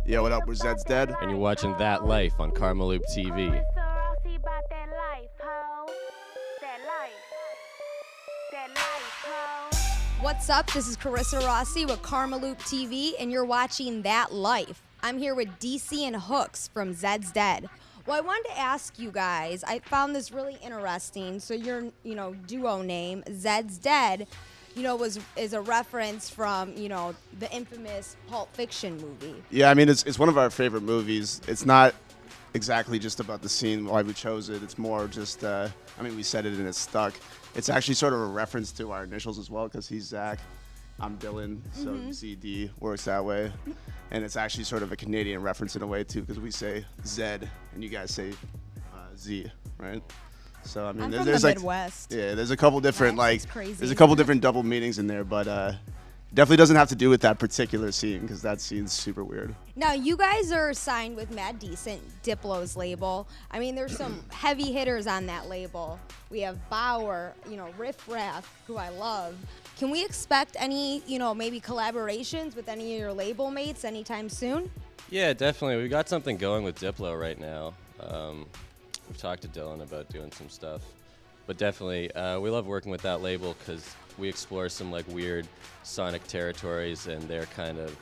Yo, what up? We're Zeds Dead. And you're watching That Life on KarmaloopTV. What's up? This is Carissa Rossi with KarmaloopTV, and you're watching That Life. I'm here with DC and Hooks from Zeds Dead. Well, I wanted to ask you guys, I found this really interesting. So your, duo name, Zeds Dead, is a reference from, the infamous Pulp Fiction movie. Yeah, I mean, it's one of our favorite movies. It's not exactly just about the scene, why we chose it. It's more just, we said it and it's stuck. It's actually sort of a reference to our initials as well, because he's Zach, I'm Dylan, so ZD works that way. And it's actually sort of a Canadian reference in a way, too, because we say Zed, and you guys say Z, right? So, I mean, I'm there's from the like, Midwest. yeah, there's a couple different, Crazy. there's a couple different double meanings in there, but definitely doesn't have to do with that particular scene, because that scene's super weird. Now, you guys are signed with Mad Decent, Diplo's label. I mean, there's some heavy hitters on that label. We have Bauer, Riff Raff, who I love. Can we expect any, maybe collaborations with any of your label mates anytime soon? Yeah, definitely. We got something going with Diplo right now. We've talked to Dylan about doing some stuff. But definitely, we love working with that label because we explore some weird sonic territories, and they're kind of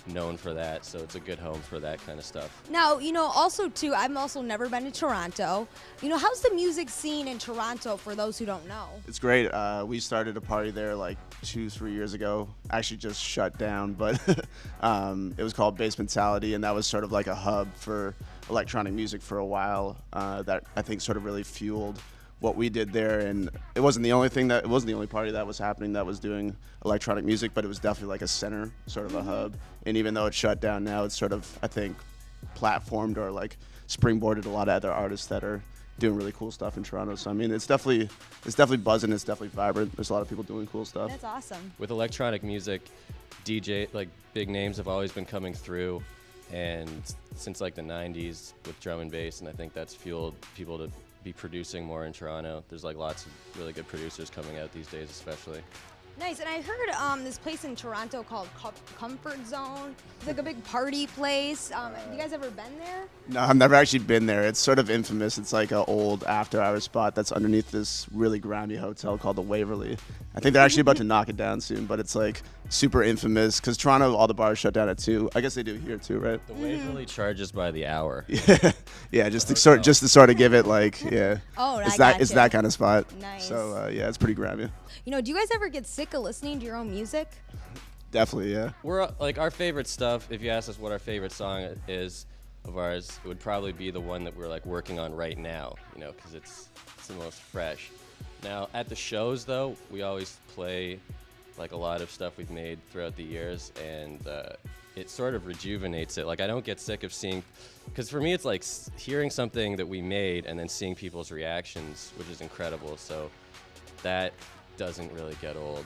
known for that, so it's a good home for that kind of stuff. Now, also too, I've also never been to Toronto. How's the music scene in Toronto for those who don't know? It's great. We started a party there 2-3 years ago. Actually just shut down, but it was called Basementality, and that was sort of like a hub for electronic music for a while. That I think sort of really fueled what we did there, and it wasn't the only party that was happening that was doing electronic music, but it was definitely a center, sort of a hub. And even though it's shut down now, it's sort of, I think, platformed or springboarded a lot of other artists that are doing really cool stuff in Toronto. So I mean, it's definitely buzzing, it's definitely vibrant. There's a lot of people doing cool stuff. That's awesome. With electronic music, big names have always been coming through, and since the 90s with drum and bass, and I think that's fueled people to be producing more in Toronto. There's lots of really good producers coming out these days, especially. Nice. And I heard this place in Toronto called Comfort Zone. It's a big party place. You guys ever been there? No, I've never actually been there. It's sort of infamous. It's an old after-hours spot that's underneath this really grimy hotel called the Waverly. I think they're actually about to knock it down soon, but it's super infamous because Toronto, all the bars shut down at 2. I guess they do here too, right? The Waverly charges by the hour. Yeah, just to sort of give it yeah. Oh, it's it's that kind of spot. Nice. So yeah, it's pretty grimy. Do you guys ever get sick of listening to your own music? Definitely, yeah. We're our favorite stuff. If you ask us what our favorite song is of ours, it would probably be the one that we're working on right now. Because it's the most fresh. Now at the shows though, we always play a lot of stuff we've made throughout the years, and it sort of rejuvenates it. I don't get sick of seeing, because for me it's hearing something that we made and then seeing people's reactions, which is incredible. So that doesn't really get old.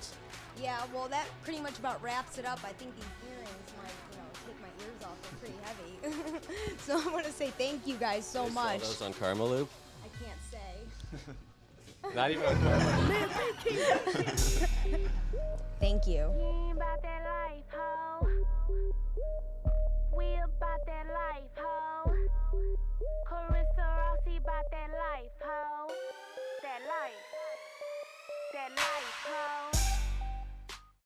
Yeah, well, that pretty much about wraps it up. I think these earrings might, take my ears off. They're pretty heavy. So I want to say thank you guys so much. Those on Karmaloop? I can't say. Not even on Karmaloop. Thank you. That life, ho.